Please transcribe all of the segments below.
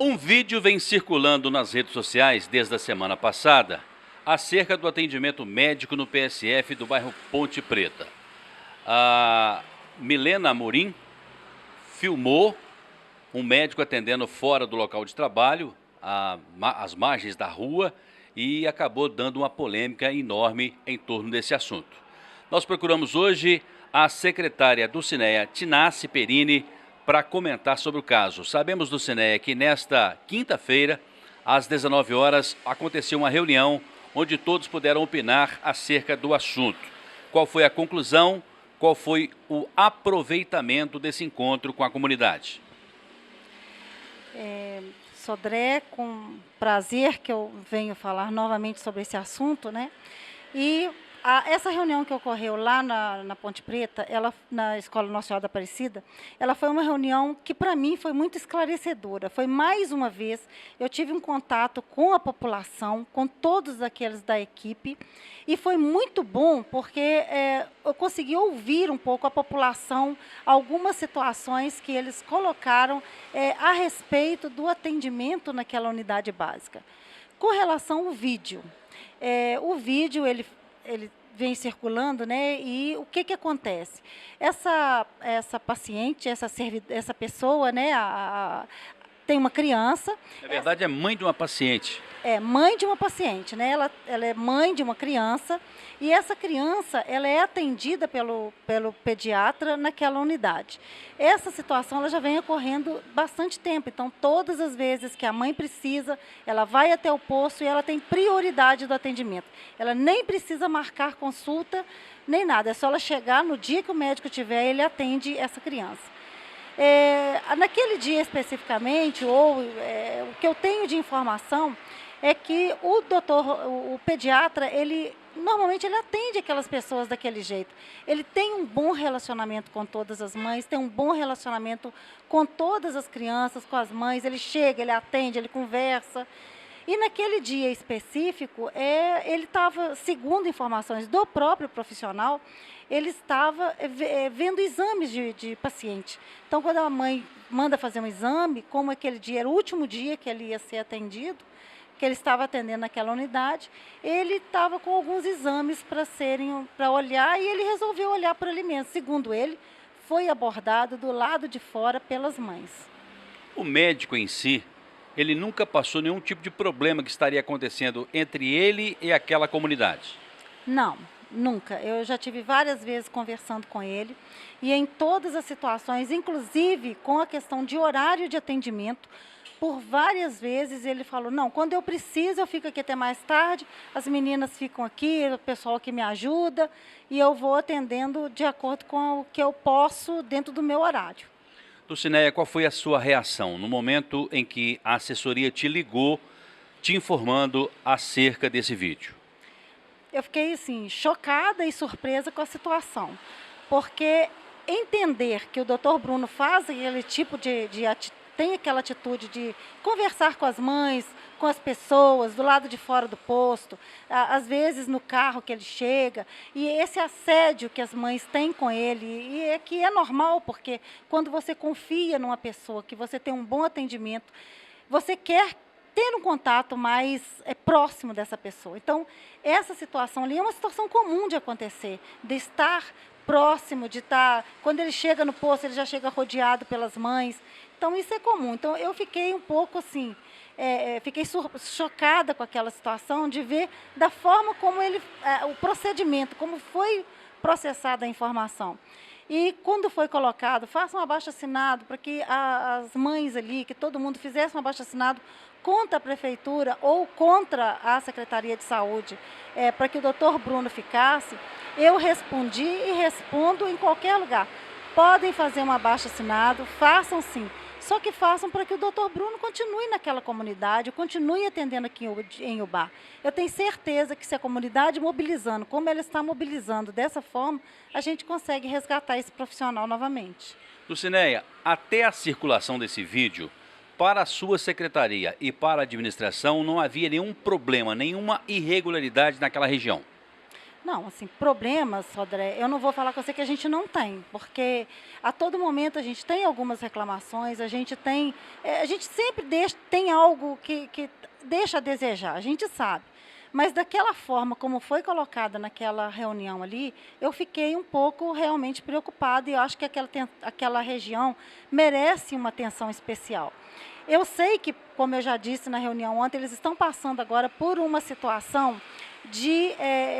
Um vídeo vem circulando nas redes sociais desde a semana passada acerca do atendimento médico no PSF do bairro Ponte Preta. A Milena Amorim filmou um médico atendendo fora do local de trabalho, às margens da rua, e acabou dando uma polêmica enorme em torno desse assunto. Nós procuramos hoje a secretária do Cineia, Tinassi Perini, para comentar sobre o caso. Sabemos do Cineia que nesta quinta-feira, às 19 horas, aconteceu uma reunião onde todos puderam opinar acerca do assunto. Qual foi a conclusão? Qual foi o aproveitamento desse encontro com a comunidade? Sodré, com prazer que eu venho falar novamente sobre esse assunto, né? E essa reunião que ocorreu lá na Ponte Preta, na Escola Nossa Senhora da Aparecida, ela foi uma reunião que, para mim, foi muito esclarecedora. Foi, mais uma vez, eu tive um contato com a população, com todos aqueles da equipe, e foi muito bom, porque eu consegui ouvir um pouco a população, algumas situações que eles colocaram a respeito do atendimento naquela unidade básica. Com relação ao vídeo, o vídeo, ele vem circulando, né? E o que acontece? Essa paciente, essa pessoa, né? Tem uma criança. Na verdade, é mãe de uma paciente. É mãe de uma paciente, né? Ela é mãe de uma criança, e essa criança, ela é atendida pelo pediatra naquela unidade. Essa situação, ela já vem ocorrendo bastante tempo. Então, todas as vezes que a mãe precisa, ela vai até o posto e ela tem prioridade do atendimento. Ela nem precisa marcar consulta, nem nada. É só ela chegar no dia que o médico tiver, ele atende essa criança. Naquele dia especificamente, o que eu tenho de informação é que o pediatra, normalmente ele atende aquelas pessoas daquele jeito. Ele tem um bom relacionamento com todas as mães, tem um bom relacionamento com todas as crianças, com as mães. Ele chega, ele atende, ele conversa. E naquele dia específico, ele estava, segundo informações do próprio profissional, ele estava vendo exames de paciente. Então, quando a mãe manda fazer um exame, como aquele dia era o último dia que ele ia ser atendido, que ele estava atendendo naquela unidade, ele estava com alguns exames para olhar, e ele resolveu olhar para o alimento. Segundo ele, foi abordado do lado de fora pelas mães. O médico em si, ele nunca passou nenhum tipo de problema que estaria acontecendo entre ele e aquela comunidade? Não, nunca. Eu já tive várias vezes conversando com ele, e em todas as situações, inclusive com a questão de horário de atendimento, por várias vezes ele falou, não, quando eu preciso eu fico aqui até mais tarde, as meninas ficam aqui, o pessoal que me ajuda, e eu vou atendendo de acordo com o que eu posso dentro do meu horário. Dulcineia, qual foi a sua reação no momento em que a assessoria te ligou, te informando acerca desse vídeo? Eu fiquei, assim, chocada e surpresa com a situação, porque entender que o Dr. Bruno faz aquele tipo tem aquela atitude de conversar com as mães, com as pessoas, do lado de fora do posto, às vezes no carro que ele chega, e esse assédio que as mães têm com ele, e que é normal, porque quando você confia numa pessoa, que você tem um bom atendimento, você quer ter um contato mais próximo dessa pessoa. Então, essa situação ali é uma situação comum de acontecer, de estar próximo, de estar... Quando ele chega no posto, ele já chega rodeado pelas mães. Então, isso é comum. Então, eu fiquei um pouco assim, fiquei chocada com aquela situação de ver da forma como o procedimento, como foi processada a informação. E quando foi colocado, faça um abaixo-assinado para que as mães ali, que todo mundo fizesse um abaixo-assinado contra a prefeitura ou contra a Secretaria de Saúde, para que o doutor Bruno ficasse, eu respondi e respondo em qualquer lugar. Podem fazer um abaixo-assinado, façam sim. Só que façam para que o Dr. Bruno continue naquela comunidade, continue atendendo aqui em Ubá. Eu tenho certeza que se a comunidade mobilizando, como ela está mobilizando dessa forma, a gente consegue resgatar esse profissional novamente. Dulcineia, até a circulação desse vídeo, para a sua secretaria e para a administração, não havia nenhum problema, nenhuma irregularidade naquela região? Não, assim, problemas, Sodré, eu não vou falar com você que a gente não tem, porque a todo momento a gente tem algumas reclamações, a gente tem, a gente sempre tem algo que deixa a desejar, a gente sabe. Mas daquela forma como foi colocada naquela reunião ali, eu fiquei um pouco realmente preocupada e eu acho que aquela região merece uma atenção especial. Eu sei que, como eu já disse na reunião ontem, eles estão passando agora por uma situação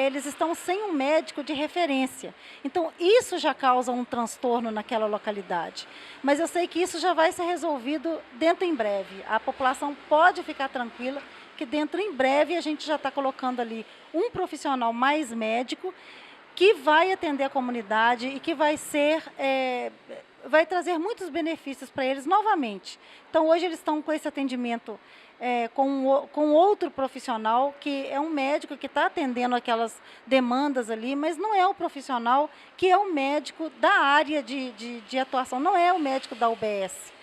eles estão sem um médico de referência. Então, isso já causa um transtorno naquela localidade. Mas eu sei que isso já vai ser resolvido dentro em breve. A população pode ficar tranquila que dentro em breve a gente já está colocando ali um profissional mais médico que vai atender a comunidade e que vai trazer muitos benefícios para eles novamente. Então, hoje eles estão com esse atendimento com outro profissional, que é um médico que está atendendo aquelas demandas ali, mas não é o profissional que é o médico da área de atuação, não é o médico da UBS.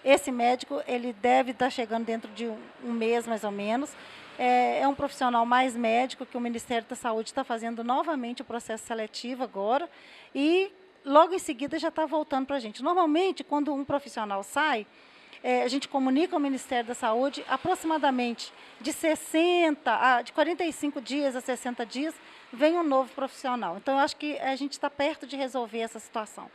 Esse médico, ele deve estar chegando dentro de um mês, mais ou menos. É um profissional mais médico que o Ministério da Saúde está fazendo novamente o processo seletivo agora e logo em seguida já está voltando para a gente. Normalmente, quando um profissional sai, a gente comunica ao Ministério da Saúde aproximadamente de 45 dias a 60 dias, vem um novo profissional. Então, eu acho que a gente está perto de resolver essa situação.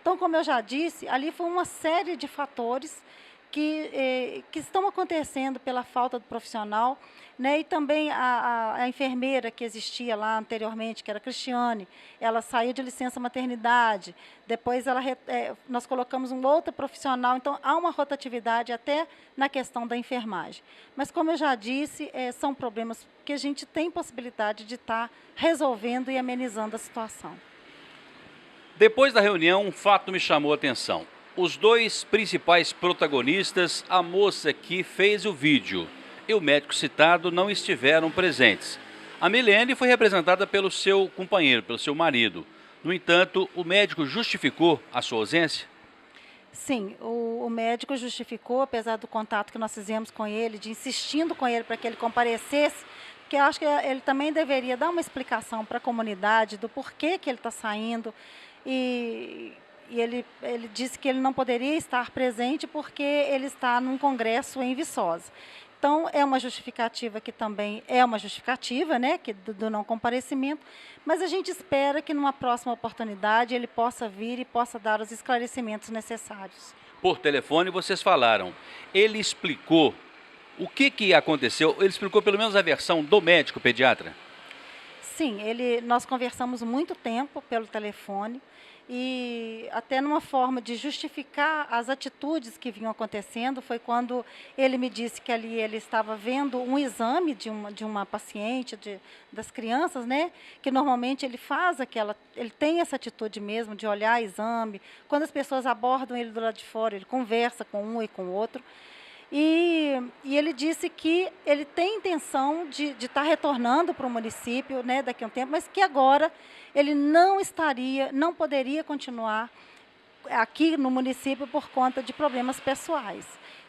Então, como eu já disse, ali foi uma série de fatores que estão acontecendo pela falta do profissional, né? E também a enfermeira que existia lá anteriormente, que era a Cristiane, ela saiu de licença maternidade, depois nós colocamos um outro profissional, então há uma rotatividade até na questão da enfermagem. Mas, como eu já disse, são problemas que a gente tem possibilidade de estar resolvendo e amenizando a situação. Depois da reunião, um fato me chamou a atenção. Os dois principais protagonistas, a moça que fez o vídeo e o médico citado, não estiveram presentes. A Milene foi representada pelo seu companheiro, pelo seu marido. No entanto, o médico justificou a sua ausência? Sim, o médico justificou, apesar do contato que nós fizemos com ele, de insistindo com ele para que ele comparecesse, porque eu acho que ele também deveria dar uma explicação para a comunidade do porquê que ele está saindo. E ele disse que ele não poderia estar presente porque ele está num congresso em Viçosa. Então, é uma justificativa que também é uma justificativa, né, do não comparecimento, mas a gente espera que numa próxima oportunidade ele possa vir e possa dar os esclarecimentos necessários. Por telefone vocês falaram. Ele explicou o que aconteceu? Ele explicou pelo menos a versão do médico pediatra? Sim, nós conversamos muito tempo pelo telefone e até numa forma de justificar as atitudes que vinham acontecendo foi quando ele me disse que ali ele estava vendo um exame de uma paciente, das crianças, né? Que normalmente ele ele tem essa atitude mesmo de olhar exame. Quando as pessoas abordam ele do lado de fora, ele conversa com um e com o outro. E ele disse que ele tem intenção de estar retornando para o município, né, daqui a um tempo, mas que agora ele não poderia continuar aqui no município por conta de problemas pessoais.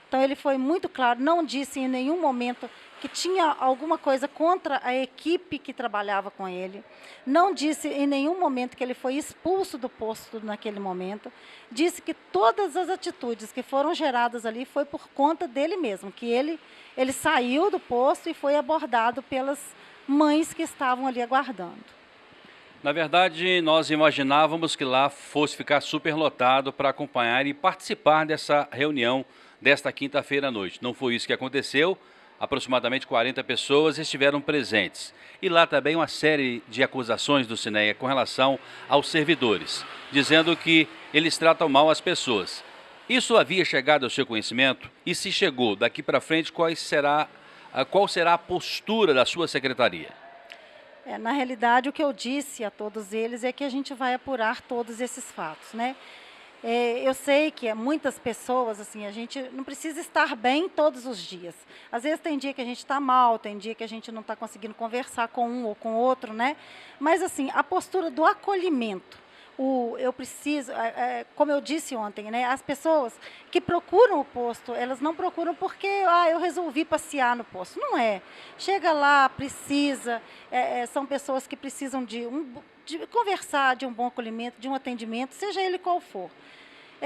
Então, ele foi muito claro, não disse em nenhum momento que tinha alguma coisa contra a equipe que trabalhava com ele, não disse em nenhum momento que ele foi expulso do posto naquele momento, disse que todas as atitudes que foram geradas ali foi por conta dele mesmo, que ele saiu do posto e foi abordado pelas mães que estavam ali aguardando. Na verdade, nós imaginávamos que lá fosse ficar superlotado para acompanhar e participar dessa reunião desta quinta-feira à noite. Não foi isso que aconteceu. Aproximadamente 40 pessoas estiveram presentes. E lá também uma série de acusações do Cineia com relação aos servidores, dizendo que eles tratam mal as pessoas. Isso havia chegado ao seu conhecimento? E se chegou, daqui para frente, qual será a postura da sua secretaria? Na realidade, o que eu disse a todos eles é que a gente vai apurar todos esses fatos, né? Eu sei que muitas pessoas, assim, a gente não precisa estar bem todos os dias. Às vezes tem dia que a gente está mal, tem dia que a gente não está conseguindo conversar com um ou com outro, né? Mas, assim, a postura do acolhimento, eu preciso, como eu disse ontem, né, as pessoas que procuram o posto, elas não procuram porque eu resolvi passear no posto. Não é. Chega lá, precisa, são pessoas que precisam de conversar, de um bom acolhimento, de um atendimento, seja ele qual for.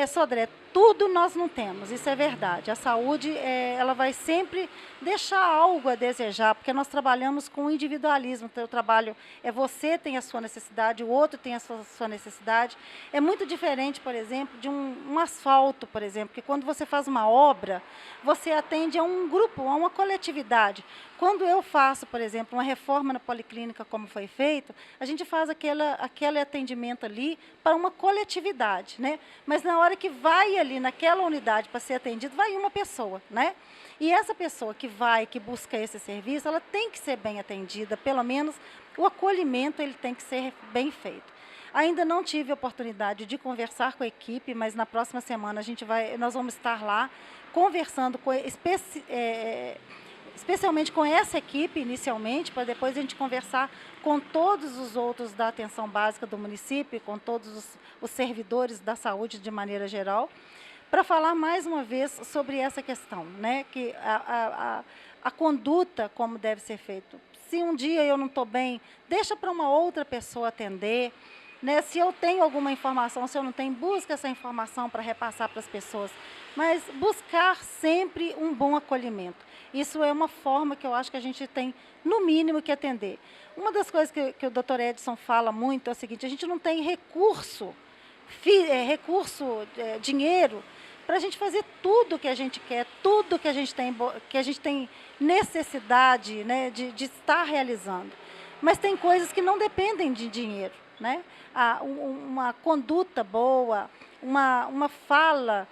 Sodré, tudo nós não temos, isso é verdade. A saúde, ela vai sempre deixar algo a desejar, porque nós trabalhamos com individualismo. Então, o trabalho você tem a sua necessidade, o outro tem a sua necessidade. É muito diferente, por exemplo, de um asfalto, por exemplo, que quando você faz uma obra, você atende a um grupo, a uma coletividade. Quando eu faço, por exemplo, uma reforma na policlínica, como foi feito, a gente faz aquele atendimento ali para uma coletividade, né? Mas na hora que vai ali naquela unidade para ser atendido, vai uma pessoa, né? E essa pessoa que busca esse serviço, ela tem que ser bem atendida, pelo menos o acolhimento ele tem que ser bem feito. Ainda não tive a oportunidade de conversar com a equipe, mas na próxima semana nós vamos estar lá conversando especialmente com essa equipe inicialmente, para depois a gente conversar com todos os outros da atenção básica do município, com todos os servidores da saúde de maneira geral, para falar mais uma vez sobre essa questão, né? Que a conduta, como deve ser feito. Se um dia eu não estou bem, deixa para uma outra pessoa atender. Né? Se eu tenho alguma informação, se eu não tenho, busca essa informação para repassar para as pessoas. Mas buscar sempre um bom acolhimento. Isso é uma forma que eu acho que a gente tem, no mínimo, que atender. Uma das coisas que o Dr. Edson fala muito é o seguinte: a gente não tem dinheiro, para a gente fazer tudo que a gente quer, tudo que a gente tem necessidade, né, de estar realizando. Mas tem coisas que não dependem de dinheiro. Né? Uma conduta boa, uma fala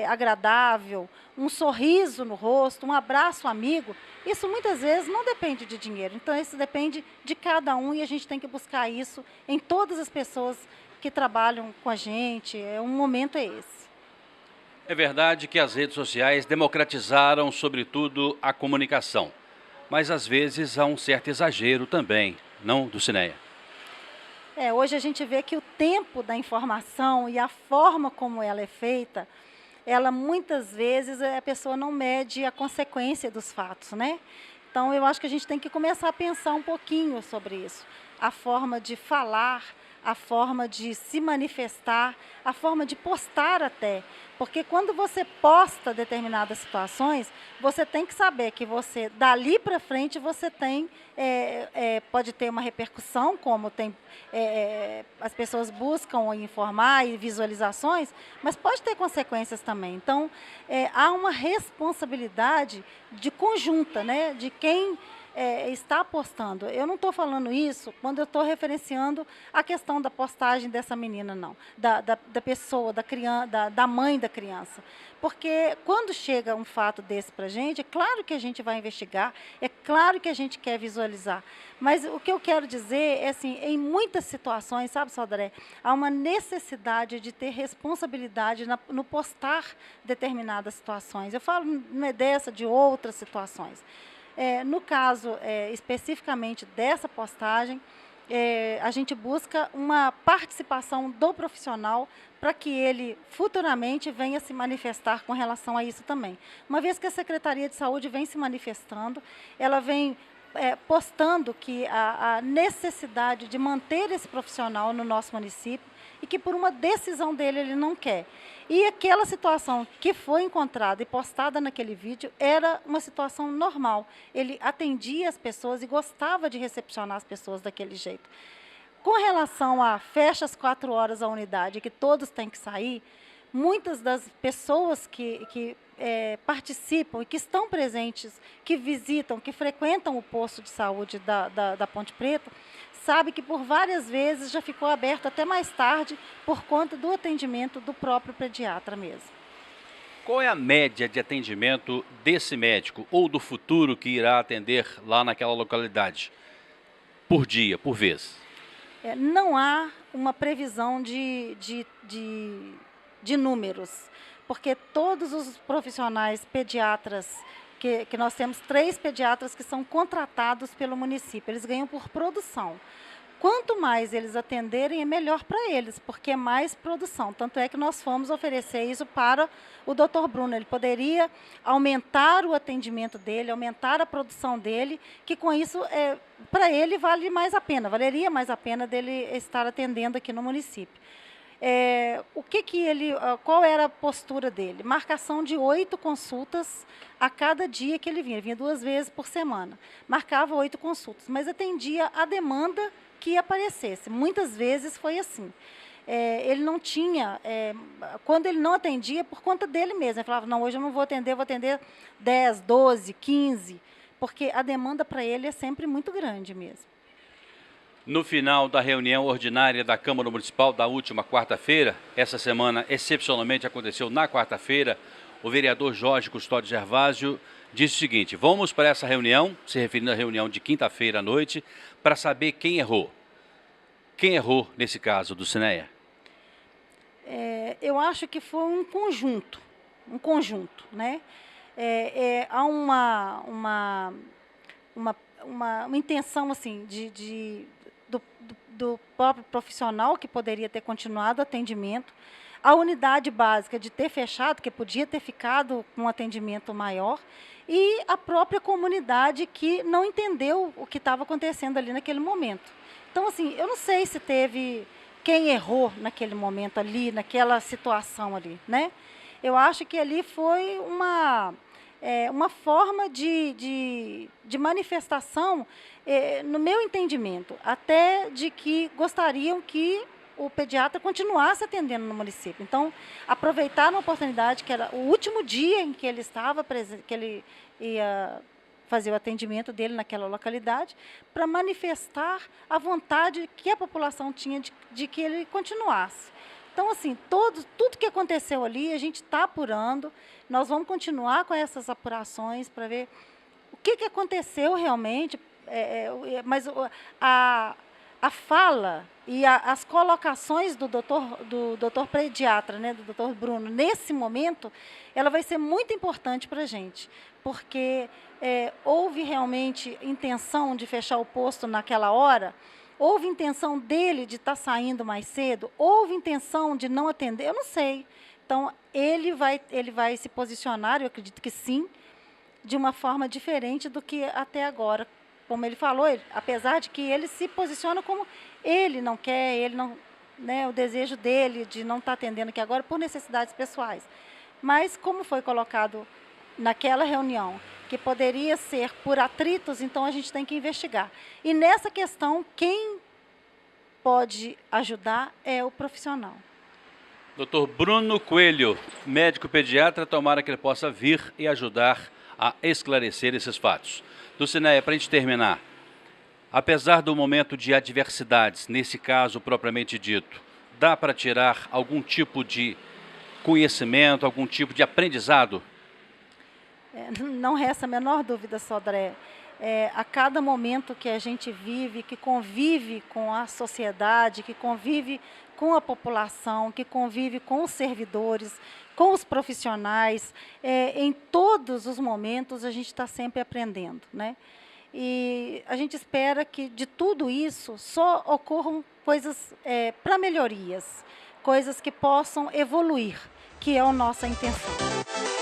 agradável, um sorriso no rosto, um abraço amigo, isso muitas vezes não depende de dinheiro. Então, isso depende de cada um e a gente tem que buscar isso em todas as pessoas que trabalham com a gente. Um momento é esse. É verdade que as redes sociais democratizaram, sobretudo, a comunicação. Mas, às vezes, há um certo exagero também, não, Dulcineia? Hoje a gente vê que o tempo da informação e a forma como ela é feita, ela muitas vezes a pessoa não mede a consequência dos fatos, né? Então eu acho que a gente tem que começar a pensar um pouquinho sobre isso. A forma de falar, a forma de se manifestar, a forma de postar até. Porque quando você posta determinadas situações, você tem que saber que você, dali para frente, você tem, pode ter uma repercussão, como tem, as pessoas buscam informar e visualizações, mas pode ter consequências também. Então, há uma responsabilidade de conjunta, né, de quem está postando. Eu não estou falando isso quando eu estou referenciando a questão da postagem dessa menina, não. Da pessoa, da criança, da mãe da criança. Porque quando chega um fato desse para a gente, é claro que a gente vai investigar, é claro que a gente quer visualizar. Mas o que eu quero dizer é assim, em muitas situações, sabe, Sodré, há uma necessidade de ter responsabilidade no postar determinadas situações. Eu falo não é dessa, de outras situações. No caso, especificamente dessa postagem, a gente busca uma participação do profissional para que ele futuramente venha se manifestar com relação a isso também. Uma vez que a Secretaria de Saúde vem se manifestando, ela vem postando que a necessidade de manter esse profissional no nosso município e que por uma decisão dele ele não quer. E aquela situação que foi encontrada e postada naquele vídeo era uma situação normal. Ele atendia as pessoas e gostava de recepcionar as pessoas daquele jeito. Com relação a fecha às 4 horas a unidade, que todos têm que sair, muitas das pessoas que participam e que estão presentes, que visitam, que frequentam o posto de saúde da Ponte Preta, sabe que por várias vezes já ficou aberto até mais tarde por conta do atendimento do próprio pediatra mesmo. Qual é a média de atendimento desse médico ou do futuro que irá atender lá naquela localidade? Por dia, por vez? Não há uma previsão de números, porque todos os profissionais pediatras, que nós temos 3 pediatras que são contratados pelo município, eles ganham por produção. quanto mais eles atenderem, é melhor para eles, porque é mais produção. Tanto é que nós fomos oferecer isso para o Dr. Bruno. Ele poderia aumentar o atendimento dele, aumentar a produção dele, que com isso, para ele, vale mais a pena, valeria mais a pena dele estar atendendo aqui no município. Qual era a postura dele? Marcação de 8 consultas a cada dia que ele vinha 2 vezes por semana. Marcava 8 consultas, mas atendia a demanda que aparecesse. Muitas vezes foi assim. Ele não tinha, quando ele não atendia, por conta dele mesmo. Ele falava, não, hoje eu não vou atender 10, 12, 15, porque a demanda para ele é sempre muito grande mesmo. No final da reunião ordinária da Câmara Municipal da última quarta-feira, essa semana excepcionalmente aconteceu na quarta-feira, o vereador Jorge Custódio Gervásio disse o seguinte: vamos para essa reunião, se referindo à reunião de quinta-feira à noite, para saber quem errou. Quem errou nesse caso do Cineia? Eu acho que foi um conjunto, né? Há uma intenção assim do próprio profissional que poderia ter continuado o atendimento, a unidade básica de ter fechado, que podia ter ficado com um atendimento maior, e a própria comunidade que não entendeu o que estava acontecendo ali naquele momento. Então, assim, eu não sei se teve quem errou naquele momento ali, naquela situação ali, né? Eu acho que ali foi uma forma de manifestação, no meu entendimento, até de que gostariam que o pediatra continuasse atendendo no município. Então, aproveitaram a oportunidade, que era o último dia em que ele estava presente, que ele ia fazer o atendimento dele naquela localidade, para manifestar a vontade que a população tinha de que ele continuasse. Então, assim, tudo que aconteceu ali, a gente está apurando, nós vamos continuar com essas apurações para ver o que aconteceu realmente, mas a fala e as colocações do doutor pediatra, né, do doutor Bruno, nesse momento, ela vai ser muito importante para a gente, porque houve realmente intenção de fechar o posto naquela hora. Houve intenção dele de estar saindo mais cedo? Houve intenção de não atender? Eu não sei. Então, ele vai se posicionar, eu acredito que sim, de uma forma diferente do que até agora. Como ele falou, apesar de que ele se posiciona como ele não quer, né, o desejo dele de não estar atendendo aqui agora por necessidades pessoais. Mas, como foi colocado naquela reunião, que poderia ser por atritos, então a gente tem que investigar. E nessa questão, quem pode ajudar é o profissional. Dr. Bruno Coelho, médico pediatra, tomara que ele possa vir e ajudar a esclarecer esses fatos. Dulcineia, para a gente terminar, apesar do momento de adversidades, nesse caso propriamente dito, dá para tirar algum tipo de conhecimento, algum tipo de aprendizado? Não resta a menor dúvida, Sodré. A cada momento que a gente vive, que convive com a sociedade, que convive com a população, que convive com os servidores, com os profissionais, em todos os momentos a gente está sempre aprendendo, né? E a gente espera que de tudo isso só ocorram coisas para melhorias, coisas que possam evoluir, que é a nossa intenção.